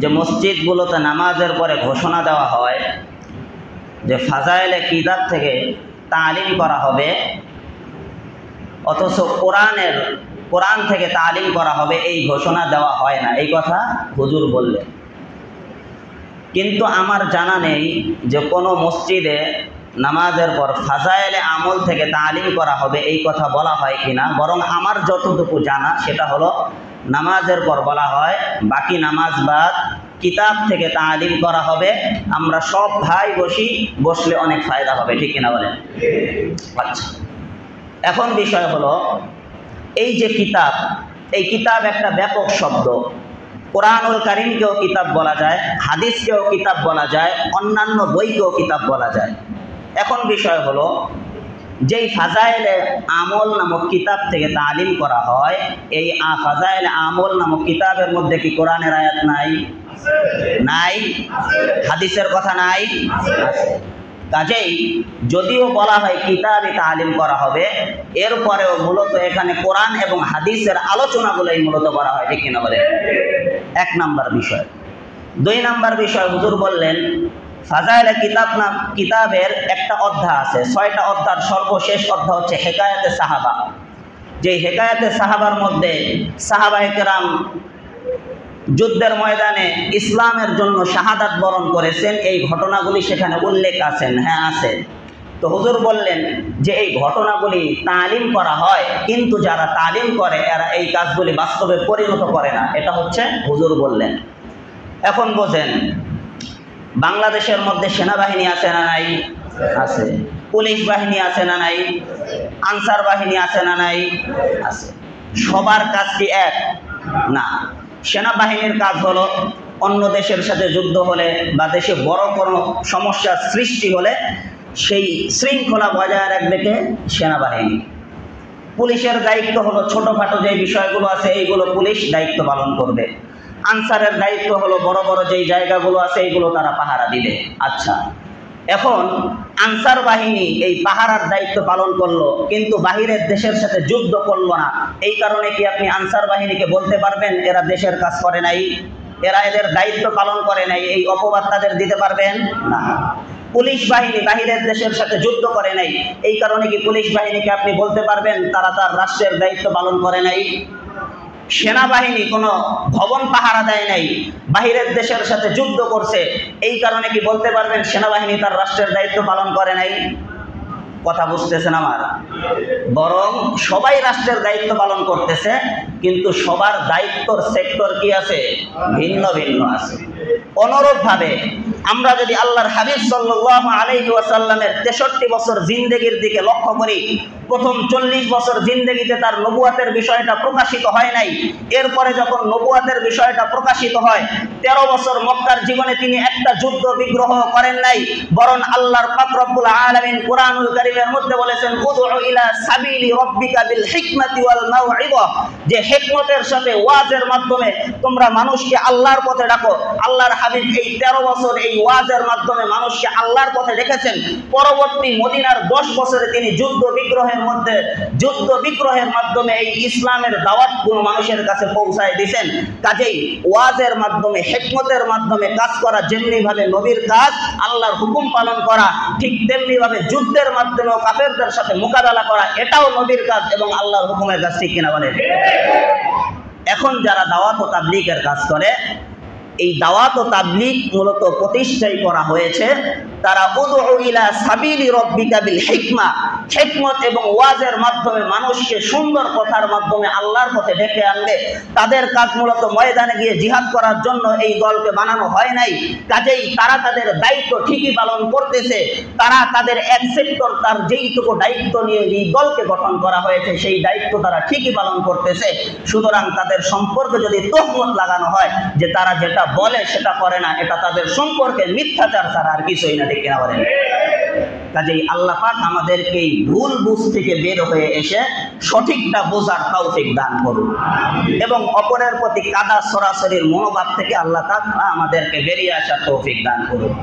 যে মসজিদগুলোতে নামাজের পরে ঘোষণা দেওয়া হয় যে ফাজাইলে কিতাব থেকে তালিম করা হবে, অথচ কোরআন থেকে তালিম করা হবে এই ঘোষণা দেওয়া হয় না, এই কথা হুজুর বললেন। কিন্তু আমার জানা নেই যে কোনো মসজিদে নামাজের পর ফাজাইলে আমল থেকে তালিম করা হবে এই কথা বলা হয় কিনা। বরং আমার যতটুকু জানা সেটা হলো নামাজের পর বলা হয় বাকি নামাজ বাদ কিতাব থেকে তালিম করা হবে, আমরা সব ভাই বসলে অনেক ফায়দা হবে, ঠিক কিনা বলেন? আচ্ছা, এখন বিষয় হলো এই যে কিতাব, এই কিতাব একটা ব্যাপক শব্দ। কোরআনুল কারীমকেও কিতাব বলা যায়, হাদিসকেও কিতাব বলা যায়, অন্যান্য বইকেও কিতাব বলা যায়। এখন বিষয় হলো যেই ফাজাইলে আমল নামক কিতাব থেকে তালিম করা হয়, এই ফাজাইলে আমল নামক কিতাবের মধ্যে কি কোরআনের আয়াত নাই? নাই। হাদিসের কথা নাই? আছে। কাজেই যদিও বলা হয় কিতাবে তালিম করা হবে, এরপরেও মূলত এখানে কোরআন এবং হাদিসের আলোচনাগুলোই মূলত করা হয়, ঠিক কিনা বলেন? এক নাম্বার বিষয়। দুই নাম্বার বিষয়, হুজুর বললেন ফাজাইলে কিতাবের একটা অধ্যায় আছে, 6টা অধ্যায়ের সর্বশেষ অধ্যায় হচ্ছে হেকায়াতে সাহাবা। যে হেকায়াতে সাহাবার মধ্যে সাহাবায়ে কেরাম যুদ্ধের ময়দানে ইসলামের জন্য শাহাদাত বরণ করেছেন, এই ঘটনাগুলি সেখানে উল্লেখ আছেন। হ্যাঁ, আছে। তো হুজুর বললেন যে এই ঘটনাগুলি তালিম করা হয়, কিন্তু যারা তালিম করে এরা এই কাজগুলি বাস্তবে পরিণত করে না, এটা হচ্ছে হুজুর বললেন। এখন বোঝেন, বাংলাদেশের মধ্যে সেনাবাহিনী আছে না নাই? আছে। পুলিশ বাহিনী আছে না নাই? আনসার বাহিনী আছে না নাই? আছে। সবার কাজ কি এক? না। সেনাবাহিনীর কাজ হলো অন্য দেশের সাথে যুদ্ধ হলে বা দেশে বড় কোনো সমস্যার সৃষ্টি হলে সেই শৃঙ্খলা বজায় রাখবে কে? সেনাবাহিনী। পুলিশের দায়িত্ব হলো ছোটোখাটো যে বিষয়গুলো আছে এইগুলো পুলিশ দায়িত্ব পালন করবে। আনসারের দায়িত্ব হলো বড় বড় যেই জায়গাগুলো আছে এইগুলো তারা পাহারা দিবে। আচ্ছা, এখন আনসার বাহিনী এই পাহারার দায়িত্ব পালন করলো, কিন্তু বাহিরের দেশের সাথে যুদ্ধ করলো না, এই কারণে কি আপনি আনসার বাহিনীকে বলতে পারবেন এরা দেশের কাজ করে নাই, এরা এদের দায়িত্ব পালন করে নাই, এই অপবাদ তাদের দিতে পারবেন না? পুলিশ বাহিনী বাহিরের দেশের সাথে যুদ্ধ করে নাই, এই কারণে কি পুলিশ বাহিনীকে আপনি বলতে পারবেন তারা তার রাষ্ট্রের দায়িত্ব পালন করে নাই? সেনাবাহিনী কোনো ভবন পাহারা দেয় নাই, বাহিরের দেশের সাথে যুদ্ধ করছে, এই কারণে কি বলতে পারবেন সেনাবাহিনী তার রাষ্ট্রের দায়িত্ব পালন করে নাই? কথা বুঝতেছেন আমার? বরং সবাই রাষ্ট্রের দায়িত্ব পালন করতেছে, কিন্তু সবার দায়িত্বর সেক্টর কি আছে? ভিন্ন ভিন্ন আছে। অনুরূপভাবে আমরা যদি আল্লাহর হাবিব সাল্লাল্লাহু আলাইহি ওয়াসাল্লামের 63 বছর জিন্দেগির দিকে লক্ষ্য করি, প্রথম 40 বছর জিন্দেগিতে তার নবুয়াতের বিষয়টা প্রকাশিত হয় নাই। এরপরে যখন নবুয়াতের বিষয়টা প্রকাশিত হয়, 13 বছর মক্কার জীবনে তিনি একটা যুদ্ধ বিগ্রহ করেন নাই, বরং আল্লাহর পাক রব্বুল আলামিন কুরআনুল কারীমের মধ্যে বলেছেন উদউ ইলা সাবিলি রাব্বিকা বিল হিকমাতি ওয়াল মাউইযা, যে হিকমতের সাথে ওয়াজের মাধ্যমে তোমরা মানুষকে আল্লাহর পথে ডাকো। আল্লাহর হাবিব এই 13 বছর এই ওয়াজের মাধ্যমে মানুষকে আল্লাহর পথে ডেকেছেন। পরবর্তী মদিনার 10 বছরে তিনি যুদ্ধ বিগ্রহের মাধ্যমে এই ইসলামের দাওয়াত কোনো মানুষের কাছে পৌঁছায় দিয়েছেন। কাজেই ওয়াজের মাধ্যমে হিকমতের মাধ্যমে কাজ করা যেমনি ভাবে নবীর কাজ, আল্লাহর হুকুম পালন করা, ঠিক তেমনি ভাবে যুদ্ধের মাধ্যমে কাফেরদের সাথে মোকাবেলা করা, এটাও নবীর কাজ এবং আল্লাহর হুকুমের কাজ, ঠিক কিনা বলেন? এখন যারা দাওয়াত ও তাবলীগের কাজ করে, এই দাওয়াত ও তাবলীগ মূলত প্রতিষ্ঠাই করা হয়েছে তারা উদউ ইলা সাবিলি রাব্বিকা বিল হিকমা, হিকমত এবং ওয়াজের মাধ্যমে মানুষকে সুন্দর কথার মাধ্যমে আল্লাহর পথে ডেকে আনবে। তাদের কাজ মূলত ময়দানে গিয়ে জিহাদ করার জন্য এই দলকে বানানো হয় নাই। কাজেই তারা তাদের দায়িত্ব ঠিকই পালন করতেছে, তারা তাদের এক সেক্টর তার যেইটুকু দায়িত্ব নিয়ে এই দলকে গঠন করা হয়েছে সেই দায়িত্ব তারা ঠিকই পালন করতেছে। সুতরাং তাদের সম্পর্কে যদি তহমত লাগানো হয় যে তারা যেটা বলে সেটা করে না, এটা তাদের সম্পর্কে মিথ্যাচার ছাড়া আর কিছুই না, ঠিক কিনা বলেন? কাজেই আল্লাহ পাক আমাদেরকে এই ভুল বুঝ থেকে বের হয়ে এসে সঠিকটা বোঝার তৌফিক দান করুন, এবং অপরের প্রতি কাদা সরাসরির মনোভাব থেকে আল্লাহ তাআলা আমাদেরকে বেরিয়ে আসার তৌফিক দান করুন।